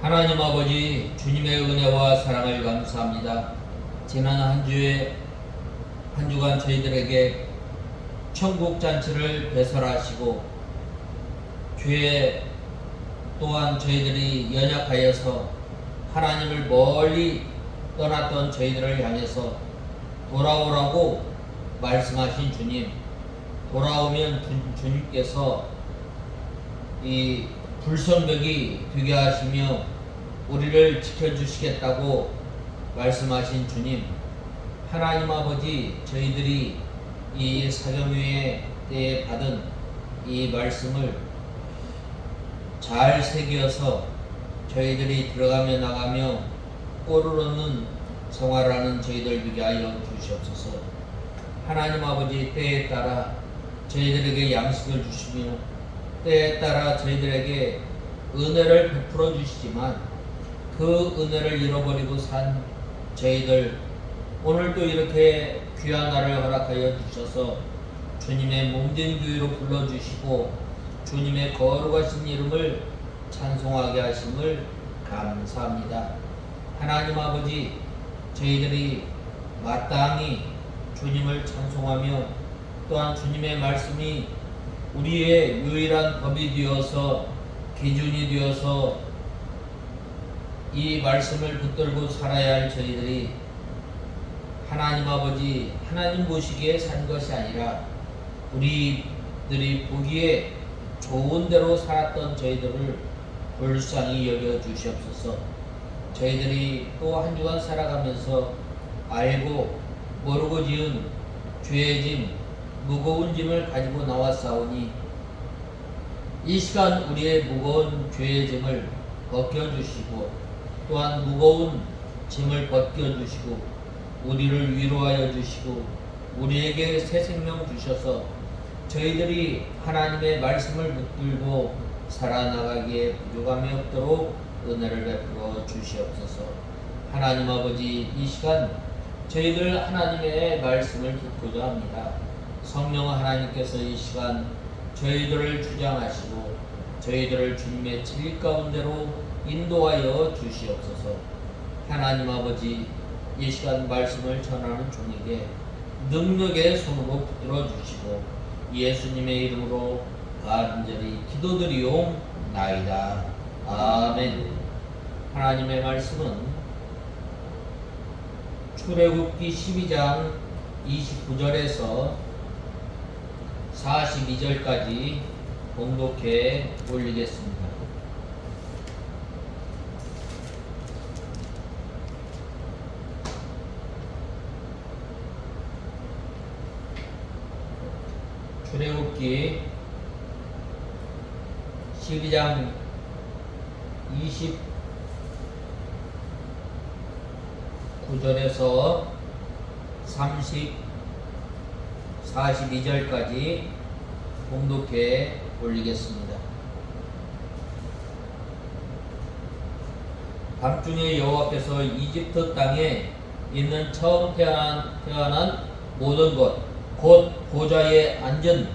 하나님 아버지, 주님의 은혜와 사랑을 감사합니다. 지난 한 주간 저희들에게 천국 잔치를 배설하시고 죄 또한 저희들이 연약하여서 하나님을 멀리 떠났던 저희들을 향해서 돌아오라고 말씀하신 주님, 돌아오면 주님께서 이 불성벽이 되게 하시며 우리를 지켜주시겠다고 말씀하신 주님, 하나님 아버지, 저희들이 이 사경회에 대해 받은 이 말씀을 잘 새겨서 저희들이 들어가며 나가며 꼴을 얻는 생활하는 저희들 되게 하여 주시옵소서. 하나님 아버지, 때에 따라 저희들에게 양식을 주시며 때에 따라 저희들에게 은혜를 베풀어 주시지만 그 은혜를 잃어버리고 산 저희들, 오늘도 이렇게 귀한 날을 허락하여 주셔서 주님의 몸된 교회로 불러주시고 주님의 거룩하신 이름을 찬송하게 하심을 감사합니다. 하나님 아버지, 저희들이 마땅히 주님을 찬송하며 또한 주님의 말씀이 우리의 유일한 법이 되어서 기준이 되어서 이 말씀을 붙들고 살아야 할 저희들이 하나님 아버지, 하나님 보시기에 산 것이 아니라 우리들이 보기에 좋은 대로 살았던 저희들을 불쌍히 여겨 주시옵소서. 저희들이 또 한 주간 살아가면서 알고 모르고 지은 죄의 짐, 무거운 짐을 가지고 나왔사오니 이 시간 우리의 무거운 죄의 짐을 벗겨주시고 또한 무거운 짐을 벗겨주시고 우리를 위로하여 주시고 우리에게 새 생명 주셔서 저희들이 하나님의 말씀을 붙들고 살아나가기에 부족함이 없도록 은혜를 베풀어 주시옵소서. 하나님 아버지, 이 시간 저희들 하나님의 말씀을 듣고자 합니다. 성령 하나님께서 이 시간 저희들을 주장하시고 저희들을 주님의 진리 가운데로 인도하여 주시옵소서. 하나님 아버지, 이 시간 말씀을 전하는 종에게 능력의 손으로 붙들어 주시고 예수님의 이름으로 간절히 기도드리옵나이다. 아멘. 하나님의 말씀은 출애굽기 12장 29절에서 42절까지 봉독해 올리겠습니다. 출애굽기 12장 29절에서 42절까지 봉독해 올리겠습니다. 밤중에 여호와께서 이집트 땅에 있는 처음 태어난 모든 것 곧 보좌에 앉은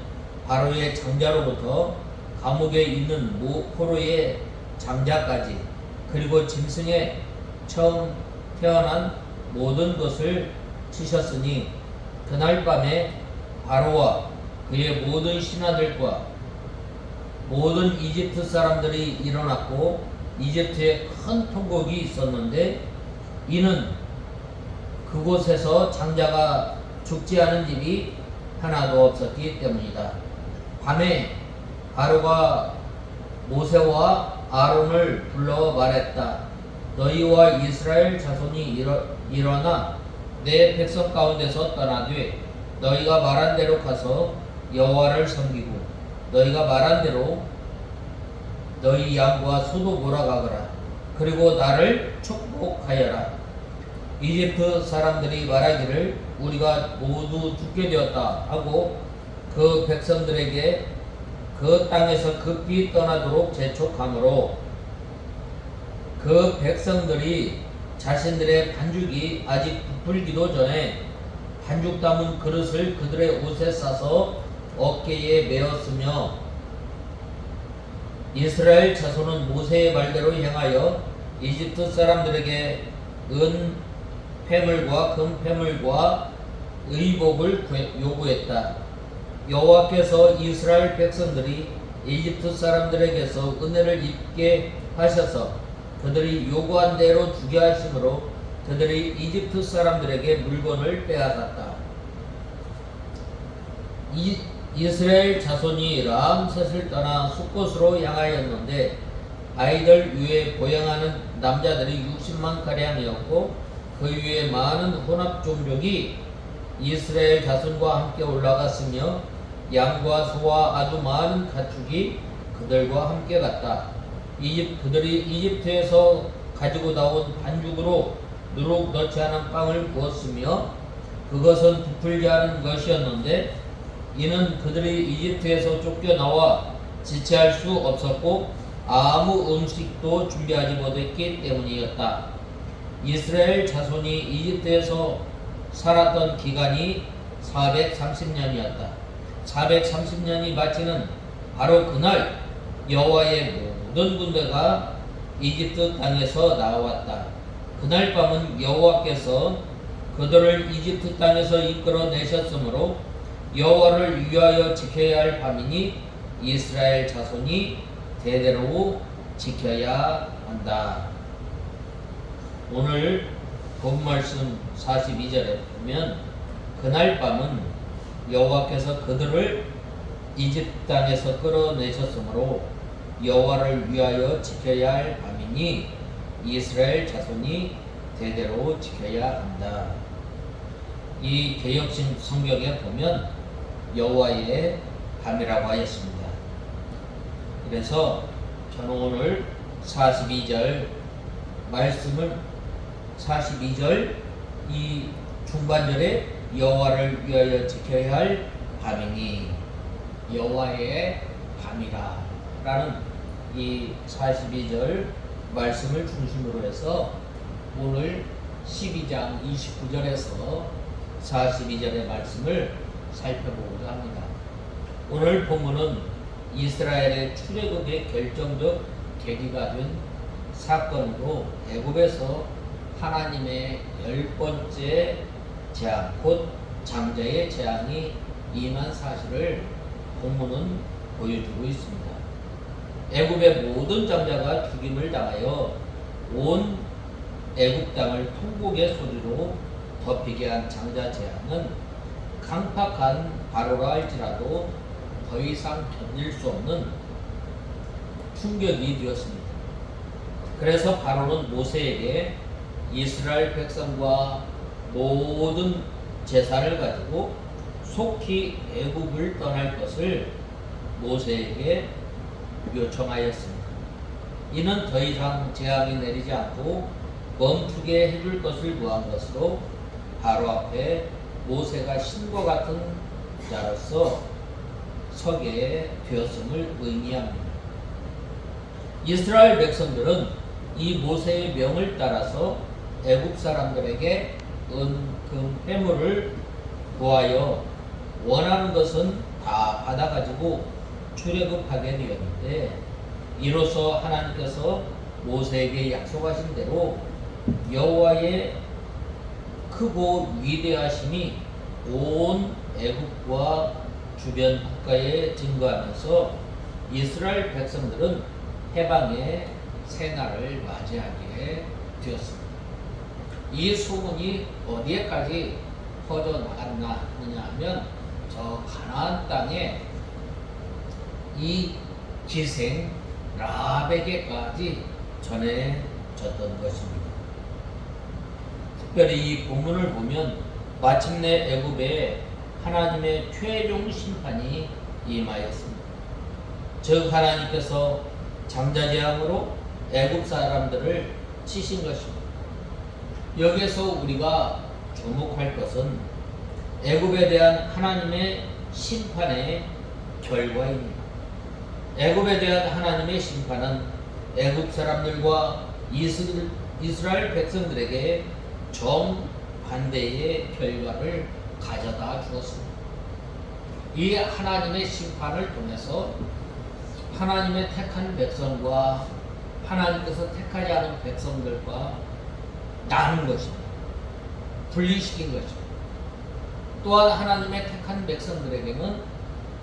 바로의 장자로부터 감옥에 있는 포로의 장자까지 그리고 짐승에 처음 태어난 모든 것을 치셨으니 그날 밤에 바로와 그의 모든 신하들과 모든 이집트 사람들이 일어났고 이집트에 큰 통곡이 있었는데 이는 그곳에서 장자가 죽지 않은 집이 하나도 없었기 때문이다. 밤에 바로가 모세와 아론을 불러 말했다. 너희와 이스라엘 자손이 일어나 내 백성 가운데서 떠나되 너희가 말한 대로 가서 여호와를 섬기고 너희가 말한 대로 너희 양과 소도 몰아가거라. 그리고 나를 축복하여라. 이집트 사람들이 말하기를 우리가 모두 죽게 되었다 하고 그 백성들에게 그 땅에서 급히 떠나도록 재촉하므로 그 백성들이 자신들의 반죽이 아직 부풀기도 전에 반죽 담은 그릇을 그들의 옷에 싸서 어깨에 메었으며 이스라엘 자손은 모세의 말대로 행하여 이집트 사람들에게 은 패물과 금 패물과 의복을 요구했다. 여호와께서 이스라엘 백성들이 이집트 사람들에게서 은혜를 입게 하셔서 그들이 요구한 대로 주게 하심으로 그들이 이집트 사람들에게 물건을 빼앗았다. 이스라엘 자손이 람셋을 떠나 숫곳으로 향하였는데 아이들 위에 보행하는 남자들이 60만 가량이었고 그 위에 많은 혼합 종족이 이스라엘 자손과 함께 올라갔으며 양과 소와 아주 많은 가축이 그들과 함께 갔다. 그들이 이집트에서 가지고 나온 반죽으로 누룩 넣지 않은 빵을 구웠으며 그것은 부풀지 않은 것이었는데 이는 그들이 이집트에서 쫓겨나와 지체할 수 없었고 아무 음식도 준비하지 못했기 때문이었다. 이스라엘 자손이 이집트에서 살았던 기간이 430년이었다. 430년이 마치는 바로 그날 여호와의 모든 군대가 이집트 땅에서 나왔다. 그날 밤은 여호와께서 그들을 이집트 땅에서 이끌어 내셨으므로 여호와를 위하여 지켜야 할 밤이니 이스라엘 자손이 대대로 지켜야 한다. 오늘 본 말씀 42절에 보면 그날 밤은 여호와께서 그들을 이집트 땅에서 끌어내셨으므로 여호와를 위하여 지켜야 할 밤이니 이스라엘 자손이 대대로 지켜야 한다. 이 개역신 성경에 보면 여호와의 밤이라고 하였습니다. 그래서 저는 오늘 42절 말씀을 42절 이 중반절에 여호와를 위하여 지켜야 할 밤이니 여호와의 밤이라 라는 이 42절 말씀을 중심으로 해서 오늘 12장 29절에서 42절의 말씀을 살펴보고자 합니다. 오늘 본문은 이스라엘의 출애굽의 결정적 계기가 된 사건으로 애굽에서 하나님의 10번째 재앙, 곧 장자의 재앙이 임한 사실을 본문은 보여주고 있습니다. 애굽의 모든 장자가 죽임을 당하여 온 애굽 땅을 통곡의 소리로 덮이게 한 장자 재앙은 강팍한 바로라 할지라도 더 이상 견딜 수 없는 충격이 되었습니다. 그래서 바로는 모세에게 이스라엘 백성과 모든 제사를 가지고 속히 애굽을 떠날 것을 모세에게 요청하였습니다. 이는 더 이상 재앙이 내리지 않고 멈추게 해줄 것을 구한 것으로 바로 앞에 모세가 신과 같은 자로서 서게 되었음을 의미합니다. 이스라엘 백성들은 이 모세의 명을 따라서 애굽 사람들에게 은, 금, 회물을 구하여 원하는 것은 다 받아가지고 출애굽하게 되었는데 이로써 하나님께서 모세에게 약속하신 대로 여호와의 크고 위대하심이 온 애굽과 주변 국가에 증거하면서 이스라엘 백성들은 해방의 새날을 맞이하게 되었습니다. 이 소문이 어디에까지 퍼져나갔나 하냐 하면 저 가나안 땅에 이 기생 라합에게까지 전해졌던 것입니다. 특별히 이 본문을 보면 마침내 애굽에 하나님의 최종 심판이 임하였습니다. 즉 하나님께서 장자재앙으로 애굽 사람들을 치신 것입니다. 여기에서 우리가 주목할 것은 애굽에 대한 하나님의 심판의 결과입니다. 애굽에 대한 하나님의 심판은 애굽 사람들과 이스라엘 백성들에게 정반대의 결과를 가져다 주었습니다. 이 하나님의 심판을 통해서 하나님의 택한 백성과 하나님께서 택하지 않은 백성들과 나눈 것입니다. 분리시킨 것입니다. 또한 하나님의 택한 백성들에게는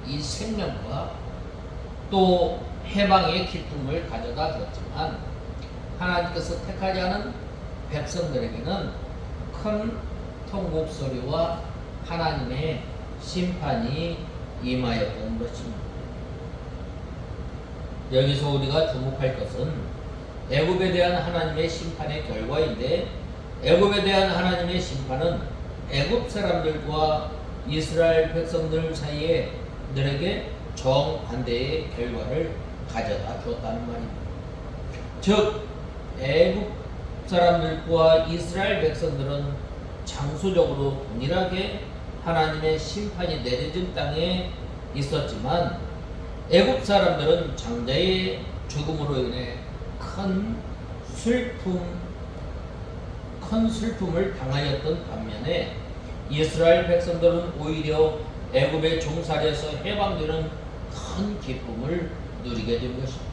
이 생명과 또 해방의 기쁨을 가져다 줬지만 하나님께서 택하지 않은 백성들에게는 큰 통곡 소리와 하나님의 심판이 임하였던 것입니다. 여기서 우리가 주목할 것은 애굽에 대한 하나님의 심판의 결과인데, 애굽에 대한 하나님의 심판은 애굽 사람들과 이스라엘 백성들 사이에 늘에게 정반대의 결과를 가져다 주었다는 말입니다. 즉 애굽 사람들과 이스라엘 백성들은 장소적으로 동일하게 하나님의 심판이 내려진 땅에 있었지만 애굽 사람들은 장자의 죽음으로 인해 큰 슬픔을 당하였던 반면에 이스라엘 백성들은 오히려 애굽의 종살이에서 해방되는 큰 기쁨을 누리게 된 것입니다.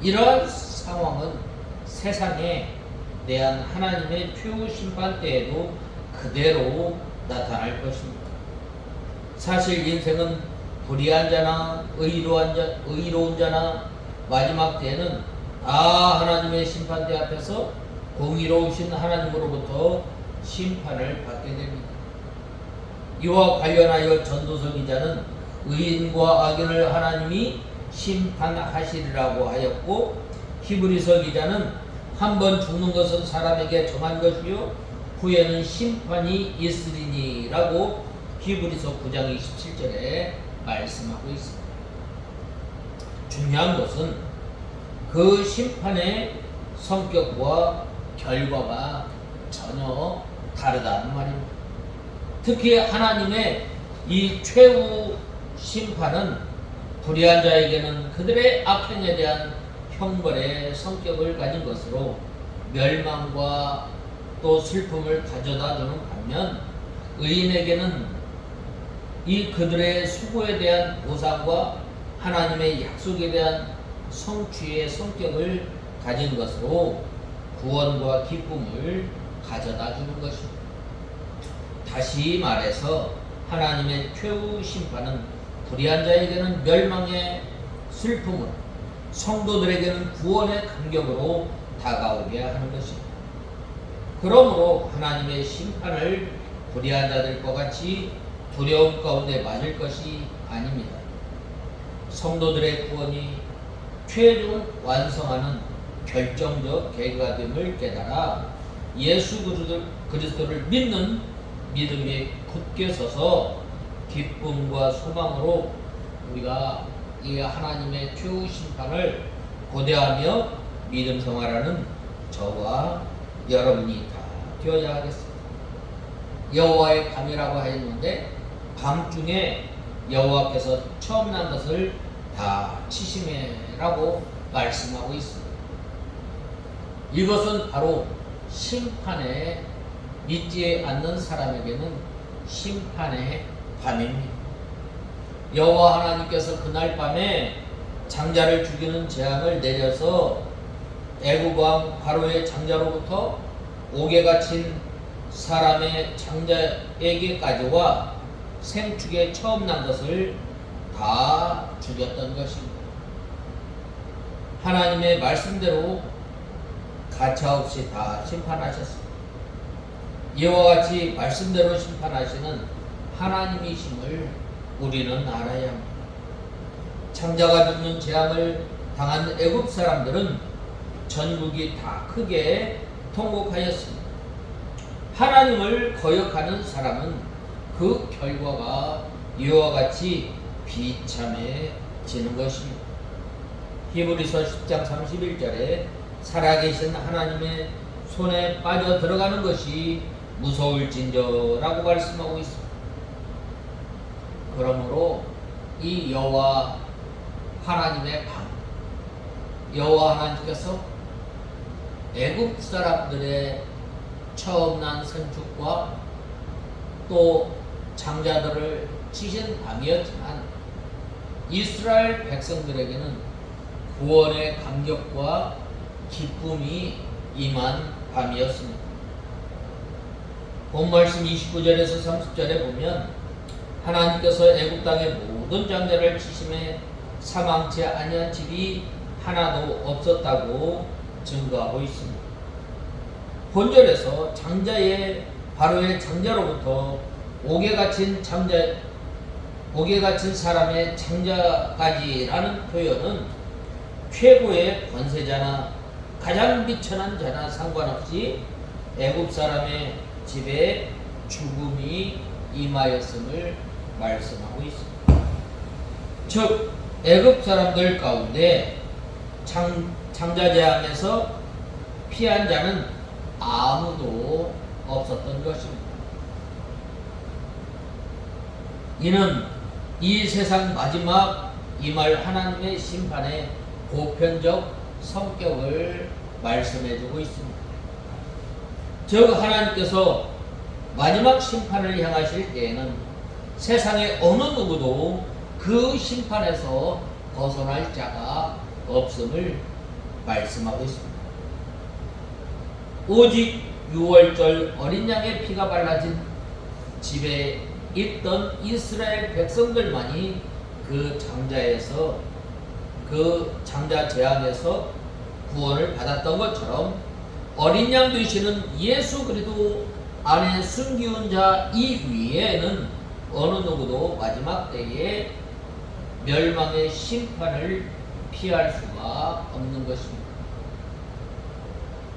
이러한 상황은 세상에 대한 하나님의 최후 심판 때에도 그대로 나타날 것입니다. 사실 인생은 불의한 자나 의로운 자나 마지막 때에는 다 하나님의 심판대 앞에서 공의로우신 하나님으로부터 심판을 받게 됩니다. 이와 관련하여 전도서 기자는 의인과 악인을 하나님이 심판하시리라고 하였고, 히브리서 기자는 한번 죽는 것은 사람에게 정한 것이요 후에는 심판이 있으리니라고 히브리서 9장 27절에 말씀하고 있습니다. 중요한 것은 그 심판의 성격과 결과가 전혀 다르다는 말입니다. 특히 하나님의 이 최후 심판은 불의한 자에게는 그들의 악행에 대한 형벌의 성격을 가진 것으로 멸망과 또 슬픔을 가져다 주는 반면, 의인에게는 이 그들의 수고에 대한 보상과 하나님의 약속에 대한 성취의 성격을 가진 것으로 구원과 기쁨을 가져다 주는 것입니다. 다시 말해서 하나님의 최후 심판은 불의한 자에게는 멸망의 슬픔을, 성도들에게는 구원의 감격으로 다가오게 하는 것입니다. 그러므로 하나님의 심판을 불의한 자들과 같이 두려움 가운데 맞을 것이 아닙니다. 성도들의 구원이 최종 완성하는 결정적 계기가 됨을 깨달아 예수 그리스도를 믿는 믿음에 굳게 서서 기쁨과 소망으로 우리가 이 하나님의 최후 심판을 고대하며 믿음 생활하는 저와 여러분이 다 되어야 하겠습니다. 여호와의 밤이라고 하였는데 밤중에 여호와께서 처음 난 것을 다 치심해라고 말씀하고 있습니다. 이것은 바로 심판에 믿지 않는 사람에게는 심판의 밤입니다. 여호와 하나님께서 그날 밤에 장자를 죽이는 재앙을 내려서 애굽 왕 바로의 장자로부터 옥에 갇힌 사람의 장자에게까지와 생축에 처음 난 것을 다 죽였던 것입니다. 하나님의 말씀대로 가차없이 다 심판하셨습니다. 이와 같이 말씀대로 심판하시는 하나님이심을 우리는 알아야 합니다. 장자가 죽는 재앙을 당한 애굽 사람들은 전국이 다 크게 통곡하였습니다. 하나님을 거역하는 사람은 그 결과가 이와 같이 비참해지는 것입니다. 히브리서 10장 31절에 살아계신 하나님의 손에 빠져 들어가는 것이 무서울진저라고 말씀하고 있습니다. 그러므로 이 여호와 하나님의 밤, 여호와 하나님께서 애굽 사람들의 처음 난 생축과 또 장자들을 치신 밤이었지만 이스라엘 백성들에게는 구원의 감격과 기쁨이 임한 밤이었습니다. 본 말씀 29절에서 30절에 보면 하나님께서 애굽 땅의 모든 장자를 치심에 사망치 아니한 집이 하나도 없었다고 증거하고 있습니다. 본절에서 장자의 바로의 장자로부터 옥에 갇힌 사람의 장자까지라는 표현은 최고의 권세자나 가장 비천한 자나 상관없이 애굽 사람의 집에 죽음이 임하였음을 말씀하고 있습니다. 즉 애굽 사람들 가운데 장자 재앙에서 피한 자는 아무도 없었던 것입니다. 이는 이 세상 마지막 임할 하나님의 심판의 보편적 성격을 말씀해주고 있습니다. 즉 하나님께서 마지막 심판을 향하실 때에는 세상의 어느 누구도 그 심판에서 벗어날 자가 없음을 말씀하고 있습니다. 오직 6월절 어린 양의 피가 발라진 집에 있던 이스라엘 백성들만이 그 장자 재앙에서 구원을 받았던 것처럼 어린 양 되시는 예수 그리스도 안에 숨기운 자 이외에는 어느 누구도 마지막 때에 멸망의 심판을 피할 수가 없는 것입니다.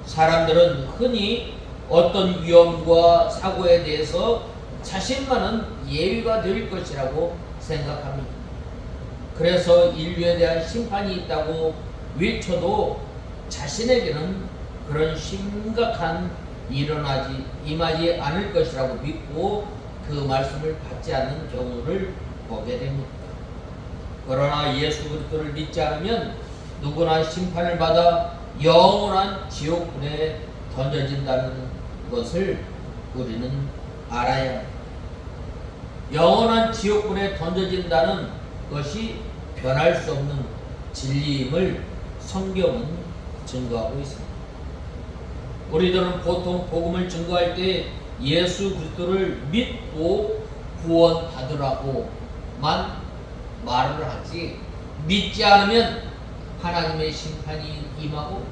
사람들은 흔히 어떤 위험과 사고에 대해서 자신만은 예외가 될 것이라고 생각합니다. 그래서 인류에 대한 심판이 있다고 외쳐도 자신에게는 그런 심각한 임하지 않을 것이라고 믿고 그 말씀을 받지 않는 경우를 보게 됩니다. 그러나 예수 그리스도를 믿지 않으면 누구나 심판을 받아 영원한 지옥불에 던져진다는 것을 우리는 알아야 합니다. 영원한 지옥불에 던져진다는 것이 변할 수 없는 진리임을 성경은 증거하고 있습니다. 우리들은 보통 복음을 증거할 때 예수 그리스도를 믿고 구원받으라고만 말을 하지, 믿지 않으면 하나님의 심판이 임하고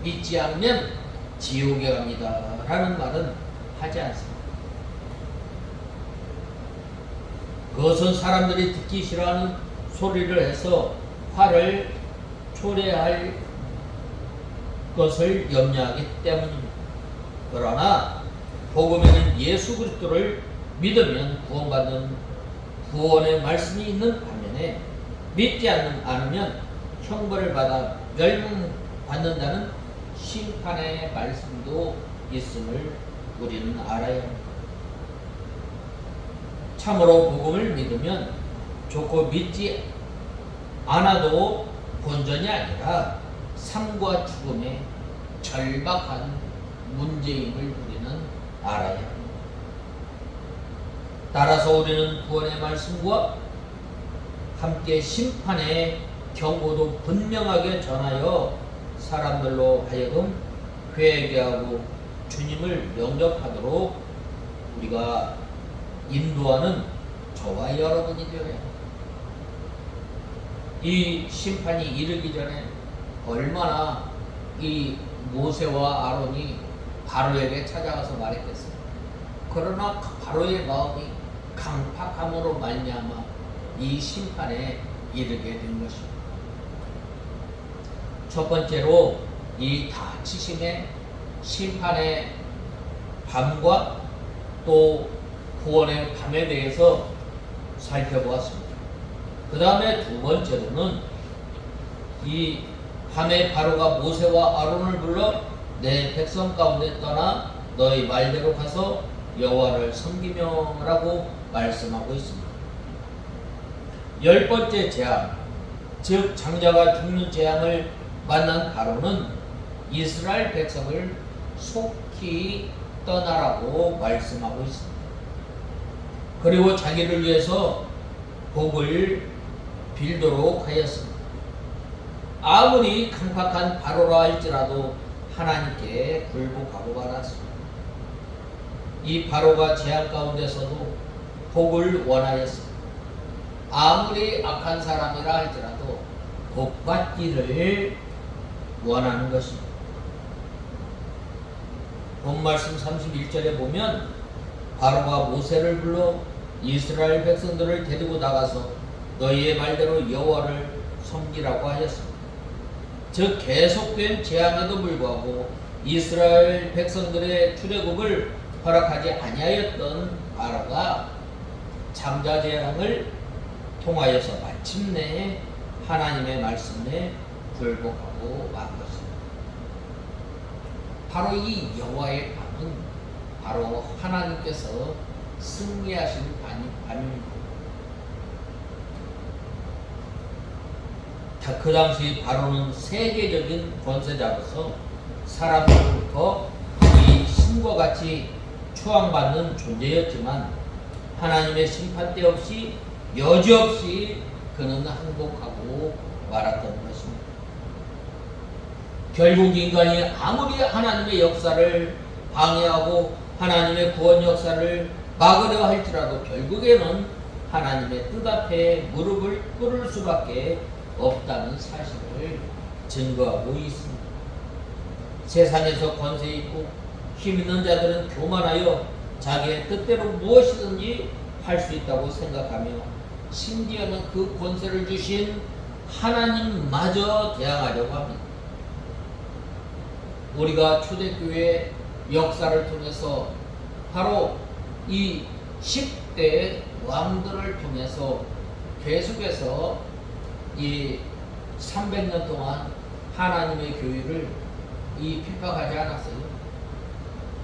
믿지 않으면 지옥에 갑니다 라는 말은 하지 않습니다. 그것은 사람들이 듣기 싫어하는 소리를 해서 화를 초래할 것을 염려하기 때문입니다. 그러나 복음에는 예수 그리스도를 믿으면 구원받는 구원의 말씀이 있는 반면에 믿지 않으면 형벌을 받아 멸망받는다는 심판의 말씀도 있음을 우리는 알아야 합니다. 참으로 복음을 믿으면 좋고 믿지 않아도 본전이 아니라 삶과 죽음의 절박한 문제임을 우리는 알아야 합니다. 따라서 우리는 구원의 말씀과 함께 심판의 경고도 분명하게 전하여 사람들로 하여금 회개하고 주님을 영접하도록 우리가 인도하는 저와 여러분이 되어야 합니다. 이 심판이 이르기 전에 얼마나 이 모세와 아론이 바로에게 찾아가서 말했겠습니까? 그러나 바로의 마음이 강팍함으로 말미암아 이 심판에 이르게 된 것입니다. 첫 번째로 이 다치심의 심판의 밤과 또 구원의 밤에 대해서 살펴보았습니다. 그 다음에 두 번째로는 이 밤에 바로가 모세와 아론을 불러 내 백성 가운데 떠나 너희 말대로 가서 여호와를 섬기며라고 말씀하고 있습니다. 열 번째 재앙, 즉 장자가 죽는 재앙을 만난 바로는 이스라엘 백성을 속히 떠나라고 말씀하고 있습니다. 그리고 자기를 위해서 복을 빌도록 하였습니다. 아무리 강팍한 바로라 할지라도 하나님께 굴복하고 말았습니다. 이 바로가 재앙 가운데서도 복을 원하였습니다. 아무리 악한 사람이라 할지라도 복받기를 원하는 것입니다. 본 말씀 31절에 보면 바로가 모세를 불러 이스라엘 백성들을 데리고 나가서 너희의 말대로 여호와를 섬기라고 하였습니다. 즉 계속된 재앙에도 불구하고 이스라엘 백성들의 출애굽을 허락하지 아니하였던 바로가 장자 재앙을 통하여서 마침내 하나님의 말씀에 굴복하고 만 것입니다. 바로 이 여호와의 밤은 바로 하나님께서 승리하신 밤입니다. 그 당시 바로는 세계적인 권세자로서 사람들로부터 이 신과 같이 추앙받는 존재였지만 하나님의 심판대 없이 여지없이 그는 항복하고 말았던 것입니다. 결국 인간이 아무리 하나님의 역사를 방해하고 하나님의 구원 역사를 막으려 할지라도 결국에는 하나님의 뜻 앞에 무릎을 꿇을 수밖에 없다는 사실을 증거하고 있습니다. 세상에서 권세 있고 힘 있는 자들은 교만하여 자기의 뜻대로 무엇이든지 할 수 있다고 생각하며 심지어는 그 권세를 주신 하나님마저 대항하려고 합니다. 우리가 초대교회 역사를 통해서 바로 이 10대 왕들을 통해서 계속해서 이 300년 동안 하나님의 교회를 핍박하지 않았어요.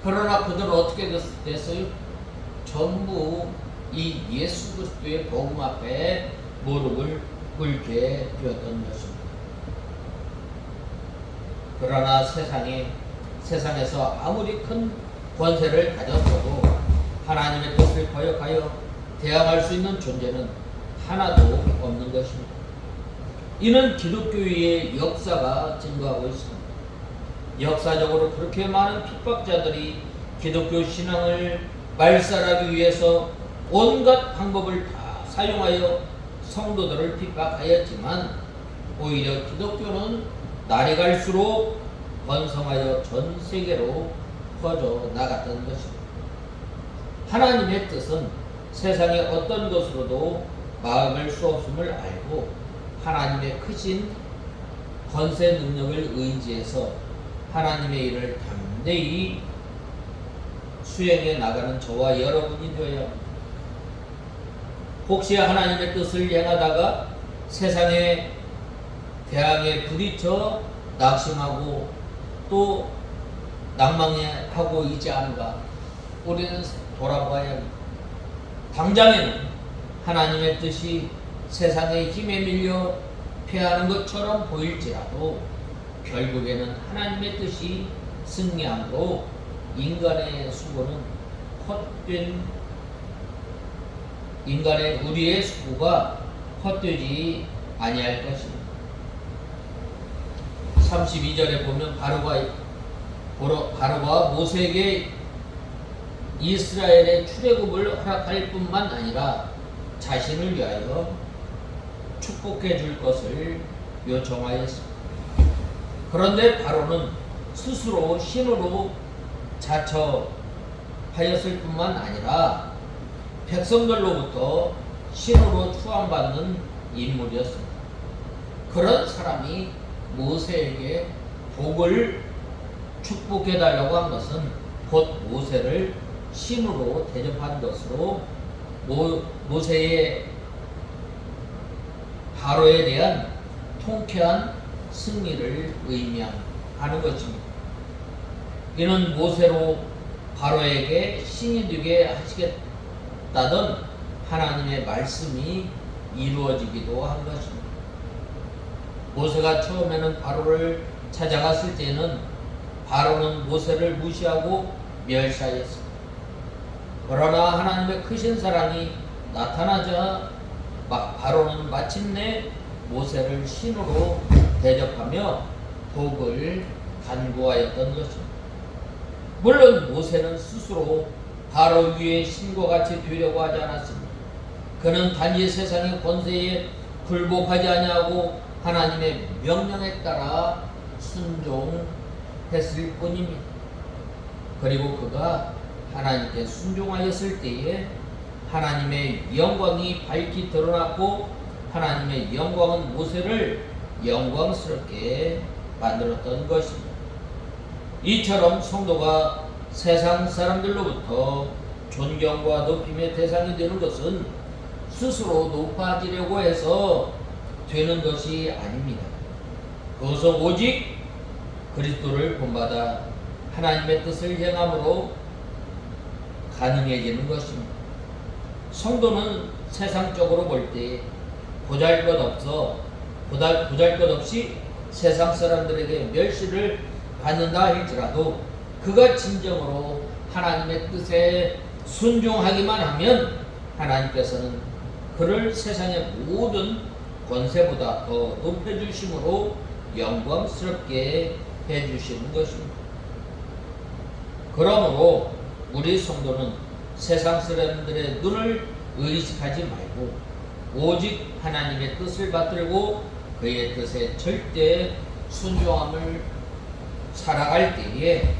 그러나 그들은 어떻게 됐어요? 전부 이 예수 그리스도의 복음 앞에 무릎을 꿇게 되었던 것입니다. 그러나 세상에서 아무리 큰 권세를 가졌어도 하나님의 뜻을 거역하여 대항할 수 있는 존재는 하나도 없는 것입니다. 이는 기독교의 역사가 증거하고 있습니다. 역사적으로 그렇게 많은 핍박자들이 기독교 신앙을 말살하기 위해서 온갖 방법을 다 사용하여 성도들을 핍박하였지만 오히려 기독교는 날이 갈수록 번성하여 전 세계로 퍼져 나갔던 것입니다. 하나님의 뜻은 세상의 어떤 것으로도 막을 수 없음을 알고 하나님의 크신 권세 능력을 의지해서 하나님의 일을 담대히 수행해 나가는 저와 여러분이 되어야 합니다. 혹시 하나님의 뜻을 행하다가 세상의 대항에 부딪혀 낙심하고 또 낭망하고 있지 않은가? 우리는 돌아봐야 합니다. 당장에는 하나님의 뜻이 세상의 힘에 밀려 패하는 것처럼 보일지라도 결국에는 하나님의 뜻이 승리함으로 인간의 수고는 우리의 수고가 헛되지 아니할 것입니다. 32절에 보면 바로가 모세에게 이스라엘의 출애굽을 허락할 뿐만 아니라 자신을 위하여 축복해 줄 것을 요청하였습니다. 그런데 바로는 스스로 신으로 자처하였을 뿐만 아니라 백성들로부터 신으로 추앙받는 인물이었습니다. 그런 사람이 모세에게 복을 축복해달라고 한 것은 곧 모세를 신으로 대접한 것으로 모세의 바로에 대한 통쾌한 승리를 의미하는 것입니다. 이는 모세로 바로에게 신이 되게 하시겠다던 하나님의 말씀이 이루어지기도 한 것입니다. 모세가 처음에는 바로를 찾아갔을 때는 바로는 모세를 무시하고 멸시하였습니다. 그러나 하나님의 크신 사랑이 나타나자 바로는 마침내 모세를 신으로 대접하며 복을 간구하였던 것입니다. 물론 모세는 스스로 바로 위에 신과 같이 되려고 하지 않았습니다. 그는 단지 세상의 권세에 굴복하지 아니하고 하나님의 명령에 따라 순종했을 뿐입니다. 그리고 그가 하나님께 순종하였을 때에 하나님의 영광이 밝히 드러났고 하나님의 영광은 모세를 영광스럽게 만들었던 것입니다. 이처럼 성도가 세상 사람들로부터 존경과 높임의 대상이 되는 것은 스스로 높아지려고 해서 되는 것이 아닙니다. 그것은 오직 그리스도를 본받아 하나님의 뜻을 행함으로 가능해지는 것입니다. 성도는 세상적으로 볼 때 보잘것없이 세상 사람들에게 멸시를 받는다 할지라도 그가 진정으로 하나님의 뜻에 순종하기만 하면 하나님께서는 그를 세상의 모든 권세보다 더 높여주심으로 영광스럽게 해주시는 것입니다. 그러므로 우리 성도는 세상 사람들의 눈을 의식하지 말고 오직 하나님의 뜻을 받들고 그의 뜻에 절대 순종함을 살아갈 때에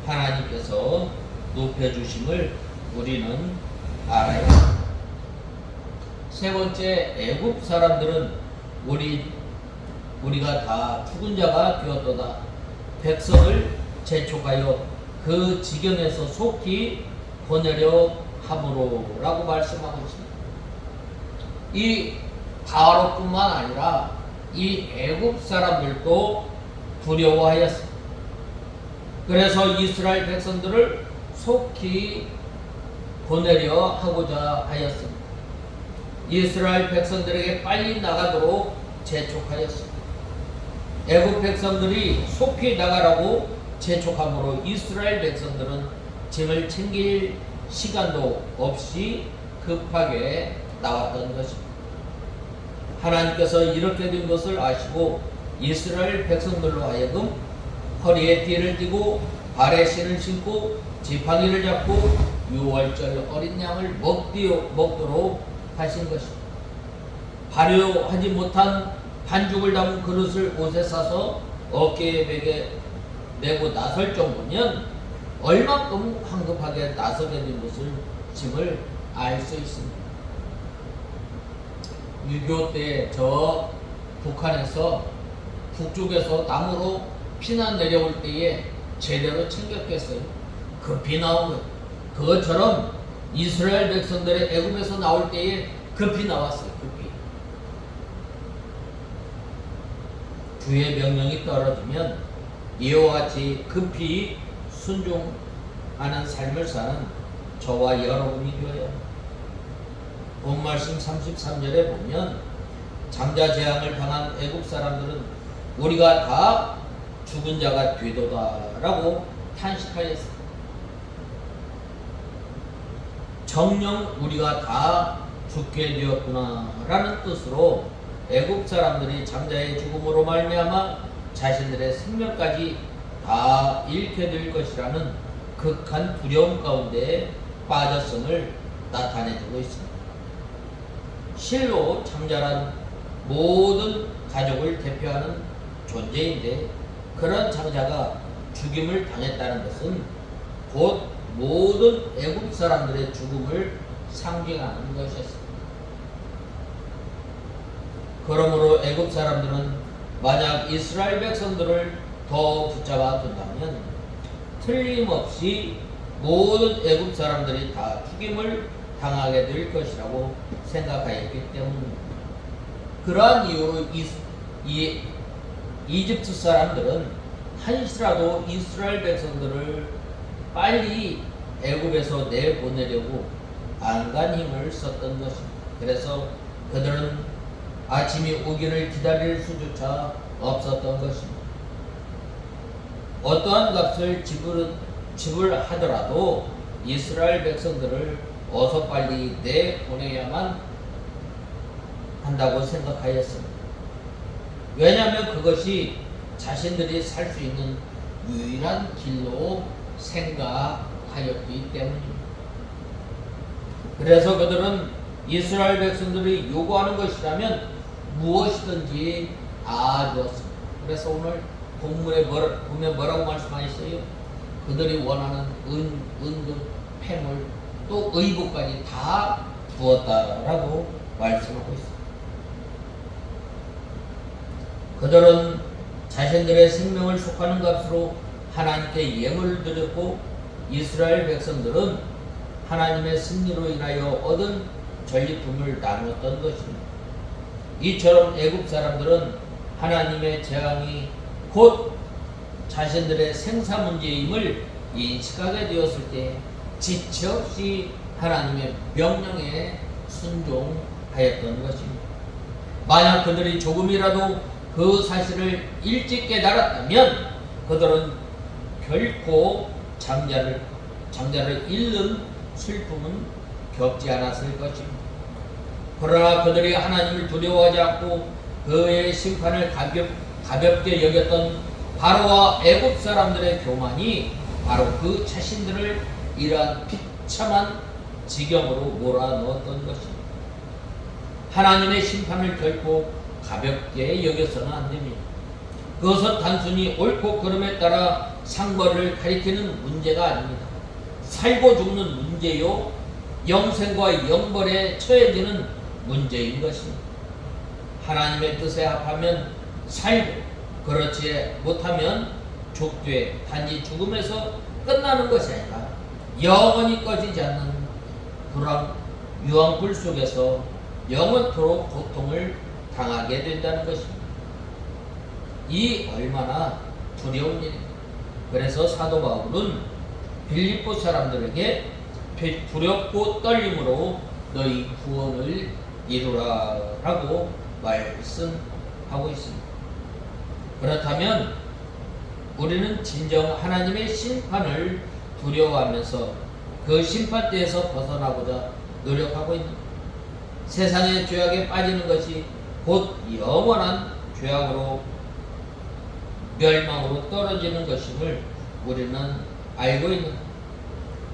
하나님께서 높여주심을 우리는 알아야 합니다. 세 번째, 애굽 사람들은 우리가 다 죽은 자가 되었도다. 백성을 재촉하여 그 지경에서 속히 보내려 함으로라고 말씀하고 있습니다. 이 바로뿐만 아니라 이 애굽 사람들도 두려워하였습니다. 그래서 이스라엘 백성들을 속히 보내려 하고자 하였습니다. 이스라엘 백성들에게 빨리 나가도록 재촉하였습니다. 애굽 백성들이 속히 나가라고 재촉함으로 이스라엘 백성들은 짐을 챙길 시간도 없이 급하게 나왔던 것입니다. 하나님께서 이렇게 된 것을 아시고 이스라엘 백성들로 하여금 허리에 띠를 띠고 발에 신을 신고 지팡이를 잡고 유월절 어린 양을 먹도록 하신 것입니다. 발효하지 못한 반죽을 담은 그릇을 옷에 싸서 어깨에 베게 내고 나설 정도면 얼마큼 황급하게 나서게 된 것을 짐을 알 수 있습니다. 6.25 때 저 북한에서 북쪽에서 남으로 피난 내려올 때에 제대로 챙겼겠어요. 급히 나온 것. 그것처럼 이스라엘 백성들의 애굽에서 나올 때에 급히 나왔어요. 급히. 주의 명령이 떨어지면 이와 같이 급히 순종하는 삶을 사는 저와 여러분이 되어야 합니다. 본 말씀 33절에 보면 장자 재앙을 당한 애굽 사람들은 우리가 다 죽은 자가 되도다라고 탄식하였습니다. 정녕 우리가 다 죽게 되었구나라는 뜻으로 애굽 사람들이 장자의 죽음으로 말미암아 자신들의 생명까지 다 잃게 될 것이라는 극한 두려움 가운데 빠졌음을 나타내주고 있습니다. 실로 장자란 모든 가족을 대표하는 존재인데 그런 장자가 죽임을 당했다는 것은 곧 모든 애굽 사람들의 죽음을 상징하는 것이었습니다. 그러므로 애굽 사람들은 만약 이스라엘 백성들을 더 붙잡아 둔다면 틀림없이 모든 애굽 사람들이 다 죽임을 당하게 될 것이라고 생각하였기 때문입니다. 그러한 이유로 이집트 사람들은 한시라도 이스라엘 백성들을 빨리 애굽에서 내보내려고 안간 힘을 썼던 것입니다. 그래서 그들은 아침이 오기를 기다릴 수조차 없었던 것입니다. 어떠한 값을 지불하더라도 이스라엘 백성들을 어서 빨리 내보내야만 한다고 생각하였습니다. 왜냐하면 그것이 자신들이 살 수 있는 유일한 길로 생각하였기 때문입니다. 그래서 그들은 이스라엘 백성들이 요구하는 것이라면 무엇이든지 다 주었습니다. 그래서 오늘 본문에 보면 뭐라고 말씀하셨어요? 그들이 원하는 은금, 폐물, 또 의복까지 다 주었다라고 말씀하고 있습니다. 그들은 자신들의 생명을 속하는 값으로 하나님께 예물을 드렸고 이스라엘 백성들은 하나님의 승리로 인하여 얻은 전리품을 나누었던 것입니다. 이처럼 애굽 사람들은 하나님의 재앙이 곧 자신들의 생사 문제임을 인식하게 되었을 때 지체 없이 하나님의 명령에 순종하였던 것입니다. 만약 그들이 조금이라도 그 사실을 일찍 깨달았다면 그들은 결코 장자를 잃는 슬픔은 겪지 않았을 것입니다. 그러나 그들이 하나님을 두려워하지 않고 그의 심판을 가볍게 여겼던 바로와 애굽 사람들의 교만이 바로 그 자신들을 이러한 비참한 지경으로 몰아넣었던 것입니다. 하나님의 심판을 결코 가볍게 여겨서는 안 됩니다. 그것은 단순히 옳고 그름에 따라 상벌을 가리키는 문제가 아닙니다. 살고 죽는 문제요, 영생과 영벌에 처해지는 문제인 것입니다. 하나님의 뜻에 합하면 살고 그렇지 못하면 죽되 단지 죽음에서 끝나는 것이 아니라 영원히 꺼지지 않는 유황불 속에서 영원토록 고통을 당하게 된다는 것입니다. 이 얼마나 두려운 일입니다. 그래서 사도 바울은 빌립보 사람들에게 두렵고 떨림으로 너희 구원을 이루라라고 말씀하고 있습니다. 그렇다면 우리는 진정 하나님의 심판을 두려워하면서 그 심판대에서 벗어나고자 노력하고 있는 세상의 죄악에 빠지는 것이 곧 영원한 죄악으로 멸망으로 떨어지는 것임을 우리는 알고 있는,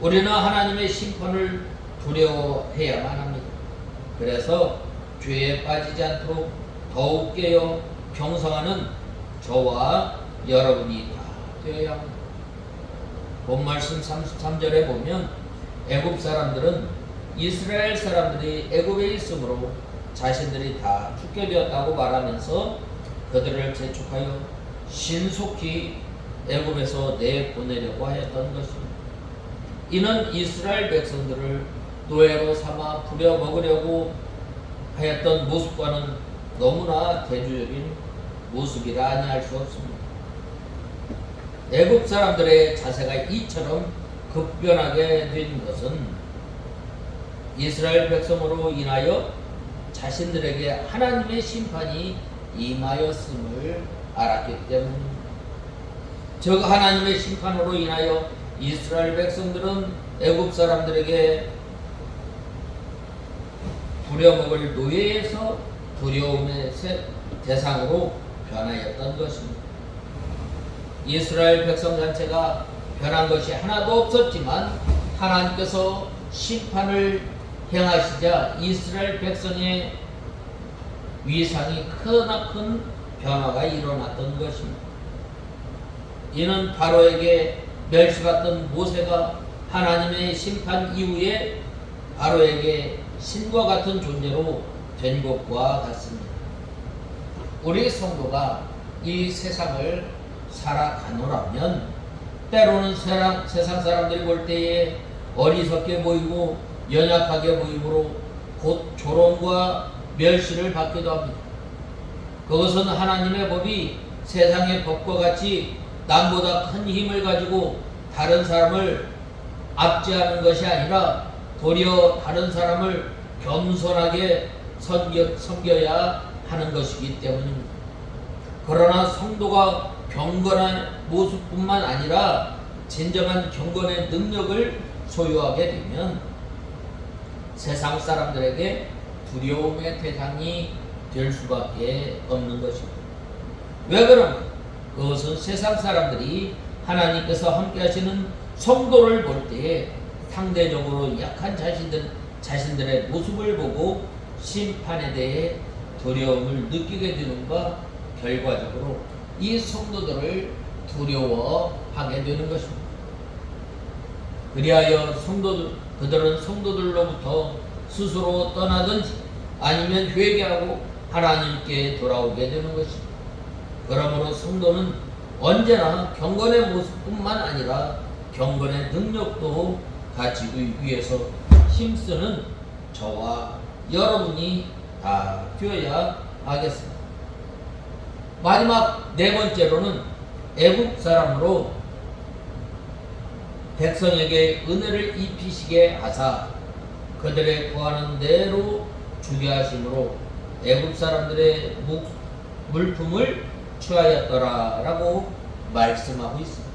우리는 하나님의 심판을 두려워해야만 합니다. 그래서 죄에 빠지지 않도록 더욱 깨어 경성하는 저와 여러분이 다 되어야 합니다. 본 말씀 33절에 보면 애굽 사람들은 이스라엘 사람들이 애굽에 있으므로 자신들이 다 죽게 되었다고 말하면서 그들을 재촉하여 신속히 애굽에서 내보내려고 하였던 것입니다. 이는 이스라엘 백성들을 노예로 삼아 부려먹으려고 하였던 모습과는 너무나 대조적인 모습이라 아니할 수 없습니다. 애굽 사람들의 자세가 이처럼 급변하게 된 것은 이스라엘 백성으로 인하여 자신들에게 하나님의 심판이 임하였음을 알았기 때문입니다. 즉 하나님의 심판으로 인하여 이스라엘 백성들은 애굽 사람들에게 부려먹을 노예에서 두려움의 대상으로 변하였던 것입니다. 이스라엘 백성 전체가 변한 것이 하나도 없었지만 하나님께서 심판을 행하시자 이스라엘 백성의 위상이 크나큰 변화가 일어났던 것입니다. 이는 바로에게 멸시받던 모세가 하나님의 심판 이후에 바로에게 신과 같은 존재로 된 것과 같습니다. 우리 성도가 이 세상을 살아가노라면 때로는 세상 사람들이 볼 때에 어리석게 보이고 연약하게 보이므로 곧 조롱과 멸시를 받기도 합니다. 그것은 하나님의 법이 세상의 법과 같이 남보다 큰 힘을 가지고 다른 사람을 압제하는 것이 아니라 도리어 다른 사람을 겸손하게 섬겨야 하는 것이기 때문입니다. 그러나 성도가 경건한 모습뿐만 아니라 진정한 경건의 능력을 소유하게 되면 세상 사람들에게 두려움의 대상이 될 수밖에 없는 것입니다. 왜 그런가? 그것은 세상 사람들이 하나님께서 함께 하시는 성도를 볼 때에 상대적으로 약한 자신들의 모습을 보고 심판에 대해 두려움을 느끼게 되는가, 결과적으로 이 성도들을 두려워하게 되는 것입니다. 그리하여 그들은 성도들로부터 스스로 떠나든지 아니면 회개하고 하나님께 돌아오게 되는 것입니다. 그러므로 성도는 언제나 경건의 모습뿐만 아니라 경건의 능력도 가지기 위해서 힘쓰는 저와 여러분이 다 되어야 하겠습니다. 마지막 네 번째로는 애국 사람으로 백성에게 은혜를 입히시게 하사 그들의 구하는 대로 주게 하심으로 애국 사람들의 물품을 취하였더라라고 말씀하고 있습니다.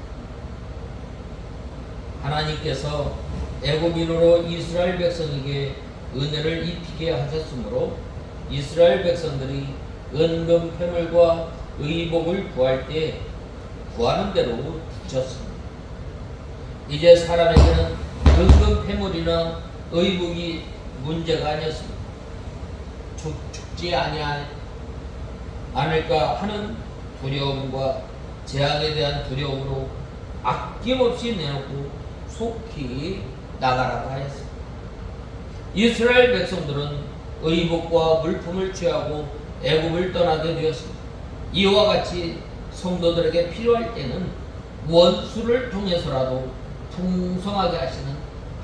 하나님께서 애국인으로 이스라엘 백성에게 은혜를 입히게 하셨으므로 이스라엘 백성들이 은금 패물과 의복을 구할 때 구하는 대로 주셨습니다. 이제 사람에게는 은금 패물이나 의복이 문제가 아니었습니다. 죽지 않을까 하는 두려움과 재앙에 대한 두려움으로 아낌없이 내놓고 속히 나가라고 하였습니다. 이스라엘 백성들은 의복과 물품을 취하고 애굽을 떠나게 되었습니다. 이와 같이 성도들에게 필요할 때는 원수를 통해서라도 풍성하게 하시는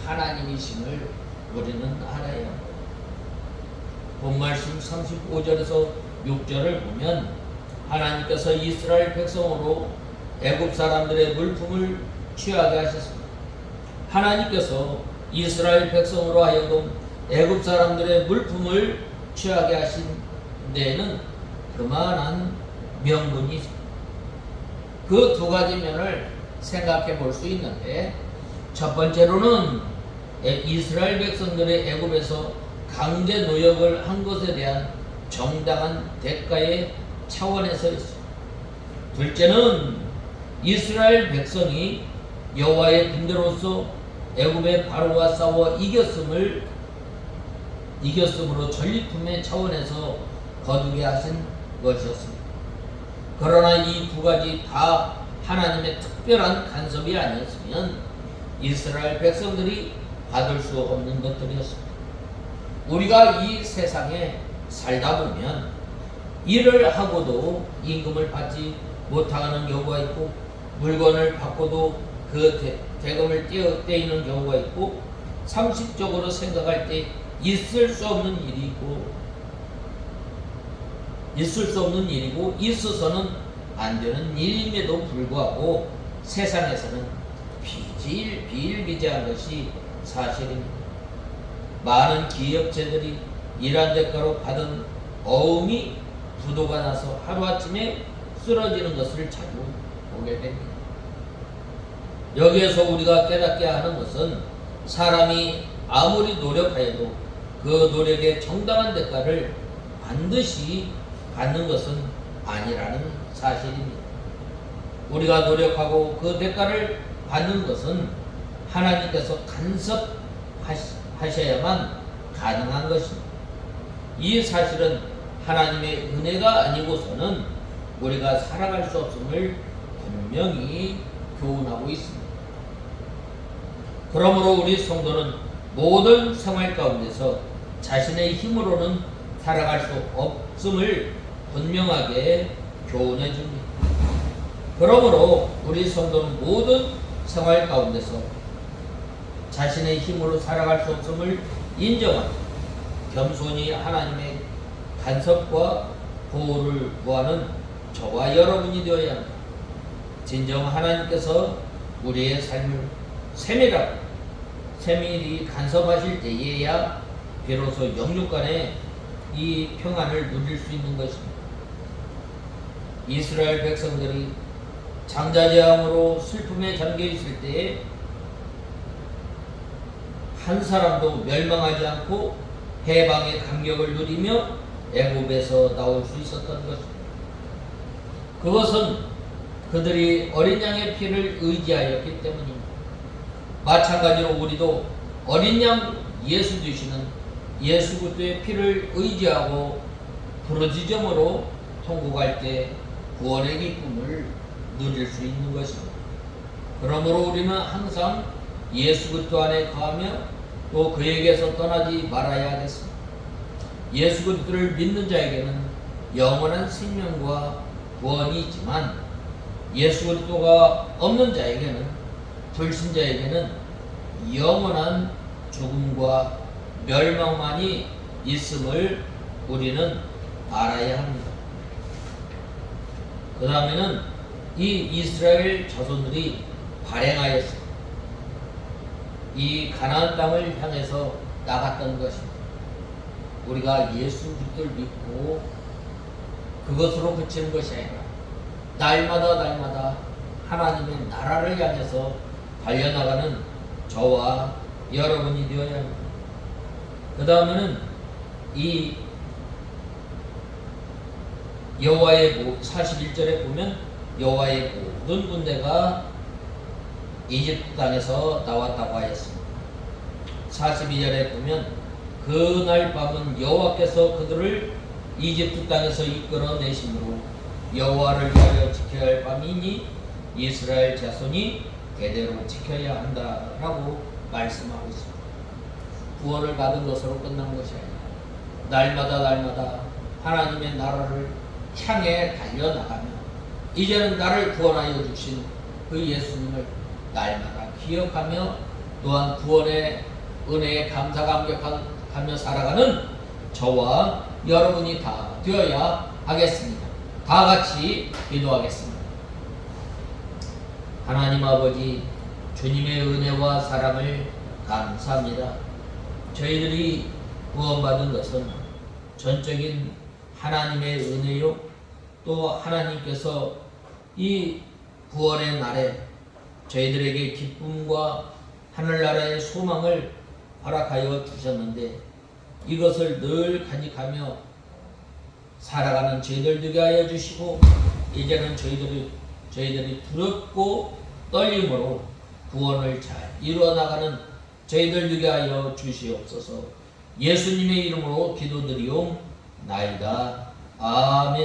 하나님이심을 우리는 알아야 합니다. 본말씀 35절에서 6절을 보면 하나님께서 이스라엘 백성으로 애굽 사람들의 물품을 취하게 하셨습니다. 하나님께서 이스라엘 백성으로 하여금 애굽 사람들의 물품을 취하게 하신 데에는 그만한 명분이 있습니다. 그 두 가지 면을 생각해 볼 수 있는데, 첫 번째로는 이스라엘 백성들의 애굽에서 강제 노역을 한 것에 대한 정당한 대가의 차원에서 있습니다. 둘째는 이스라엘 백성이 여호와의 군대로서 애굽의 바로와 싸워 이겼으므로 전리품의 차원에서 거두게 하신 것이었습니다. 그러나 이 두 가지 다 하나님의 특별한 간섭이 아니었으면 이스라엘 백성들이 받을 수 없는 것들이었습니다. 우리가 이 세상에 살다 보면 일을 하고도 임금을 받지 못하는 경우가 있고, 물건을 받고도 그 대금을 떼이는 경우가 있고, 상식적으로 생각할 때 있을 수 없는 일이고 있어서는 안 되는 일임에도 불구하고 세상에서는 비일비재한 것이 사실입니다. 많은 기업체들이 일한 대가로 받은 어음이 부도가 나서 하루아침에 쓰러지는 것을 자주 보게 됩니다. 여기에서 우리가 깨닫게 하는 것은 사람이 아무리 노력하여도 그 노력의 정당한 대가를 반드시 받는 것은 아니라는 사실입니다. 우리가 노력하고 그 대가를 받는 것은 하나님께서 간섭하셔야만 가능한 것입니다. 이 사실은 하나님의 은혜가 아니고서는 우리가 살아갈 수 없음을 분명히 교훈하고 있습니다. 그러므로 우리 성도는 모든 생활 가운데서 자신의 힘으로는 살아갈 수 없음을 분명하게 교훈해 줍니다. 그러므로 우리 성도는 모든 생활 가운데서 자신의 힘으로 살아갈 수 없음을 인정하고 겸손히 하나님의 간섭과 보호를 구하는 저와 여러분이 되어야 합니다. 진정 하나님께서 우리의 삶을 세밀히 간섭하실 때에야 비로소 영육 간에 이 평안을 누릴 수 있는 것입니다. 이스라엘 백성들이 장자재앙으로 슬픔에 잠겨 있을 때에 한 사람도 멸망하지 않고 해방의 감격을 누리며 애굽에서 나올 수 있었던 것입니다. 그것은 그들이 어린 양의 피를 의지하였기 때문입니다. 마찬가지로 우리도 어린 양 예수 되시는 예수 그리스도의 피를 의지하고 부르짖음으로 통곡할 때 구원의 기쁨을 누릴 수 있는 것입니다. 그러므로 우리는 항상 예수 그리스도 안에 거하며 또 그에게서 떠나지 말아야 하겠습니다. 예수 그리스도를 믿는 자에게는 영원한 생명과 구원이 있지만 예수 그리스도가 없는 자에게는, 불신자에게는 영원한 죽음과 멸망만이 있음을 우리는 알아야 합니다. 그 다음에는 이 이스라엘 자손들이 발행하였습니다. 이 가나안 땅을 향해서 나갔던 것입니다. 우리가 예수 그리스도를 믿고 그것으로 그치는 것이 아니라 날마다 하나님의 나라를 향해서 달려나가는 저와 여러분이 되어야 합니다. 그 다음에는 이 여호와의 41절에 보면 여호와의 모든 군대가 이집트 땅에서 나왔다고 하였습니다. 42절에 보면 그날 밤은 여호와께서 그들을 이집트 땅에서 이끌어 내심으로 여호와를 위하여 지켜야 할 밤이니 이스라엘 자손이 대대로 지켜야 한다라고 말씀하고 있습니다. 구원을 받은 것으로 끝난 것이 아니라 날마다 하나님의 나라를 향해 달려나가며 이제는 나를 구원하여 주신 그 예수님을 날마다 기억하며 또한 구원의 은혜에 감사감격하며 살아가는 저와 여러분이 다 되어야 하겠습니다. 다 같이 기도하겠습니다. 하나님 아버지, 주님의 은혜와 사랑을 감사합니다. 저희들이 구원받은 것은 전적인 하나님의 은혜요, 또 하나님께서 이 구원의 날에 저희들에게 기쁨과 하늘나라의 소망을 허락하여 주셨는데 이것을 늘 간직하며 살아가는 저희들 되게 하여 주시고 이제는 저희들이 두렵고 떨림으로 구원을 잘 이루어나가는 저희들 되게 하여 주시옵소서. 예수님의 이름으로 기도드리옵나이다. 아멘.